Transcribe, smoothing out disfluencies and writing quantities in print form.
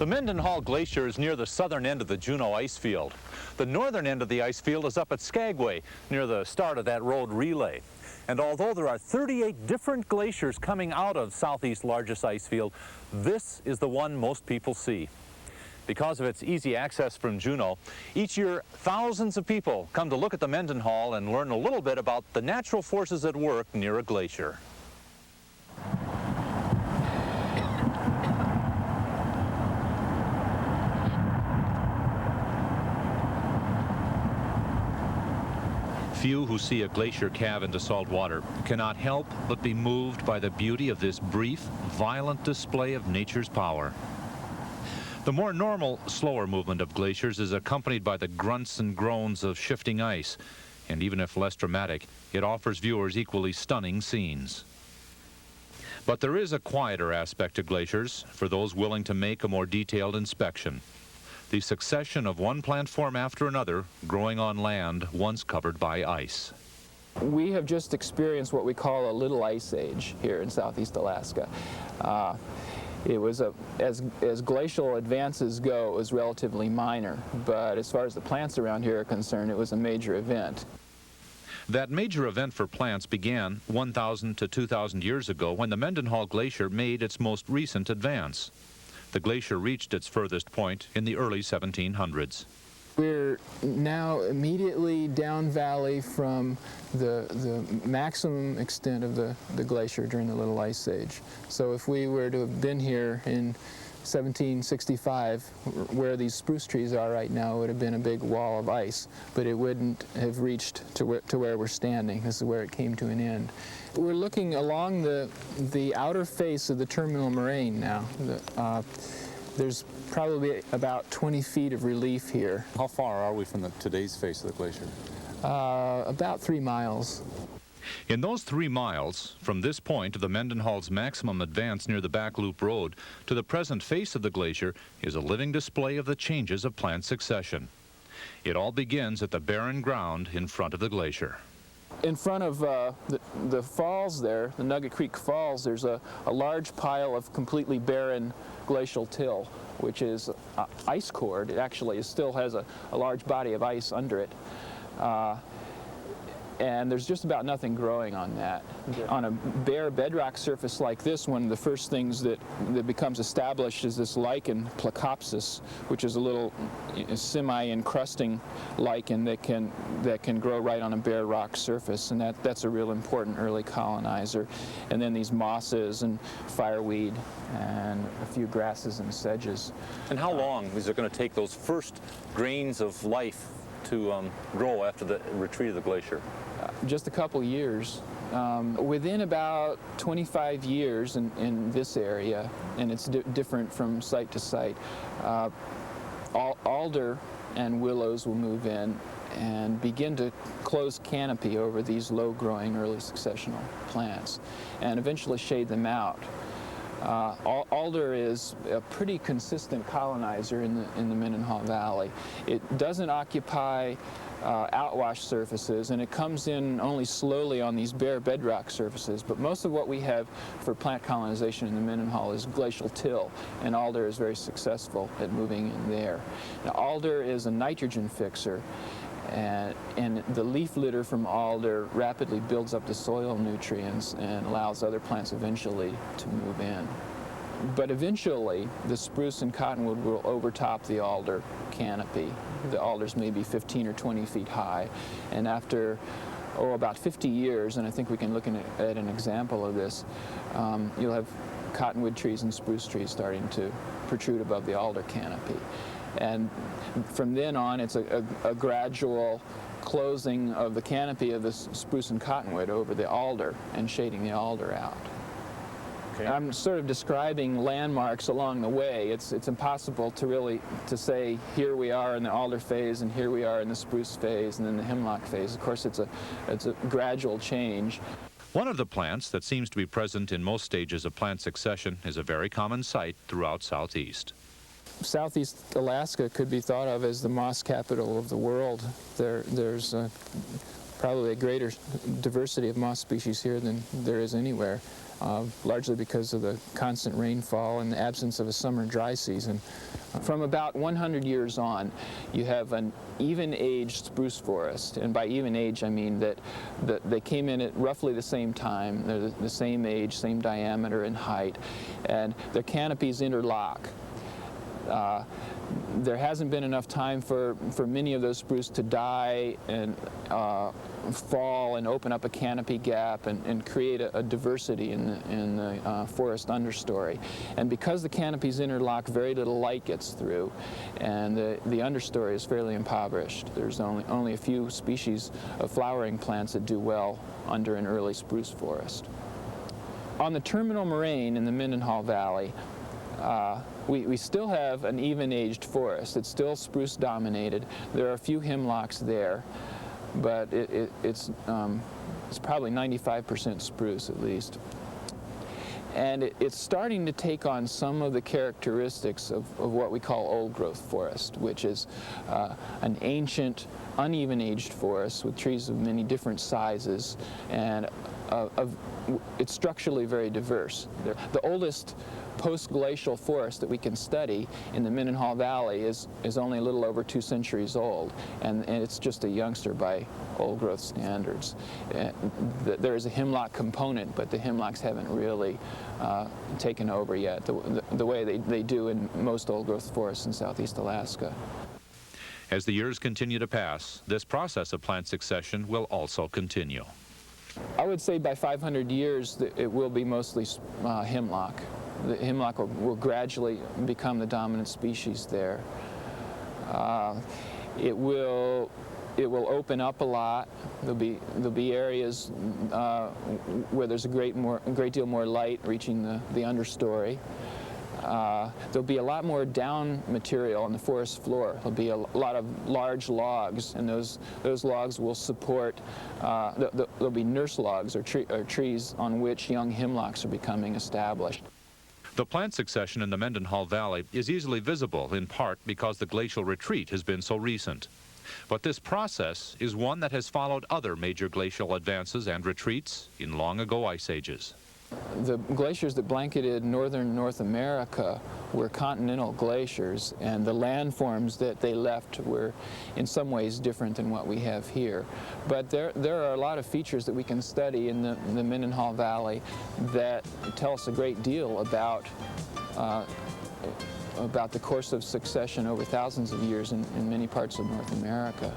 The Mendenhall Glacier is near the southern end of the Juneau ice field. The northern end of the ice field is up at Skagway, near the start of that road relay. And although there are 38 different glaciers coming out of Southeast's largest ice field, this is the one most people see. Because of its easy access from Juneau, each year thousands of people come to look at the Mendenhall and learn a little bit about the natural forces at work near a glacier. Few who see a glacier calve into salt water cannot help but be moved by the beauty of this brief, violent display of nature's power. The more normal, slower movement of glaciers is accompanied by the grunts and groans of shifting ice, and even if less dramatic, it offers viewers equally stunning scenes. But there is a quieter aspect to glaciers for those willing to make a more detailed inspection. The succession of one plant form after another growing on land once covered by ice. We have just experienced what we call a little ice age here in Southeast Alaska. It was as glacial advances go, it was relatively minor, but as far as the plants around here are concerned, it was a major event. That major event for plants began 1,000 to 2,000 years ago when the Mendenhall Glacier made its most recent advance. The glacier reached its furthest point in the early 1700s. We're now immediately down valley from the maximum extent of the glacier during the Little Ice Age. So if we were to have been here in 1765, where these spruce trees are right now, it would have been a big wall of ice, but it wouldn't have reached to where we're standing. This is where it came to an end. We're looking along the outer face of the terminal moraine now. There's probably about 20 feet of relief here. How far are we from today's face of the glacier? About 3 miles. In those 3 miles, from this point of the Mendenhall's maximum advance near the Back Loop Road to the present face of the glacier is a living display of the changes of plant succession. It all begins at the barren ground in front of the glacier. In front of the falls there, the Nugget Creek Falls, there's a large pile of completely barren glacial till, which is ice cored. It actually still has a large body of ice under it. And there's just about nothing growing on that. On a bare bedrock surface like this, one of the first things that becomes established is this lichen, Placopsis, which is a little semi-encrusting lichen that can grow right on a bare rock surface, and that's a real important early colonizer. And then these mosses and fireweed and a few grasses and sedges. And how long is it going to take those first grains of life to grow after the retreat of the glacier? Just a couple years. Within about 25 years in this area, and it's different from site to site, alder and willows will move in and begin to close canopy over these low-growing early successional plants and eventually shade them out. Alder is a pretty consistent colonizer in the Mendenhall Valley. It doesn't occupy outwash surfaces, and it comes in only slowly on these bare bedrock surfaces, but most of what we have for plant colonization in the Mendenhall is glacial till, and alder is very successful at moving in there. Now, alder is a nitrogen fixer, and the leaf litter from alder rapidly builds up the soil nutrients and allows other plants eventually to move in. But eventually, the spruce and cottonwood will overtop the alder canopy. The alders may be 15 or 20 feet high, and after about 50 years, and I think we can look at an example of this, you'll have cottonwood trees and spruce trees starting to protrude above the alder canopy. And from then on, it's a gradual closing of the canopy of the spruce and cottonwood over the alder and shading the alder out. Okay. I'm sort of describing landmarks along the way. It's impossible to say here we are in the alder phase and here we are in the spruce phase and then the hemlock phase. Of course, it's a gradual change. One of the plants that seems to be present in most stages of plant succession is a very common sight throughout Southeast. Southeast Alaska could be thought of as the moss capital of the world. There's probably a greater diversity of moss species here than there is anywhere. largely because of the constant rainfall and the absence of a summer dry season. From about 100 years on, you have an even-aged spruce forest, and by even age I mean that they came in at roughly the same time. They're the same age, same diameter and height, and their canopies interlock. There hasn't been enough time for many of those spruce to die and fall and open up a canopy gap and create a diversity in the forest understory. And because the canopies interlock, very little light gets through, and the understory is fairly impoverished. There's only a few species of flowering plants that do well under an early spruce forest. On the terminal moraine in the Mendenhall Valley, we still have an even-aged forest. It's still spruce dominated. There are a few hemlocks there, but it's probably 95% spruce at least. And it's starting to take on some of the characteristics of what we call old-growth forest, which is an ancient, uneven-aged forest with trees of many different sizes, and it's structurally very diverse. The oldest post-glacial forest that we can study in the Mendenhall Valley is only a little over 2 centuries old, and it's just a youngster by old-growth standards. There is a hemlock component, but the hemlocks haven't really taken over yet the way they do in most old-growth forests in southeast Alaska. As the years continue to pass, this process of plant succession will also continue. I would say by 500 years that it will be mostly hemlock. The hemlock will gradually become the dominant species there. It will open up a lot. There'll be areas where there's a great deal more light reaching the understory. There'll be a lot more down material on the forest floor. There'll be a lot of large logs, and those logs will support, there'll be nurse logs or trees on which young hemlocks are becoming established. The plant succession in the Mendenhall Valley is easily visible, in part because the glacial retreat has been so recent. But this process is one that has followed other major glacial advances and retreats in long-ago ice ages. The glaciers that blanketed northern North America were continental glaciers, and the landforms that they left were in some ways different than what we have here. But there are a lot of features that we can study in the Mendenhall Valley that tell us a great deal about the course of succession over thousands of years in many parts of North America.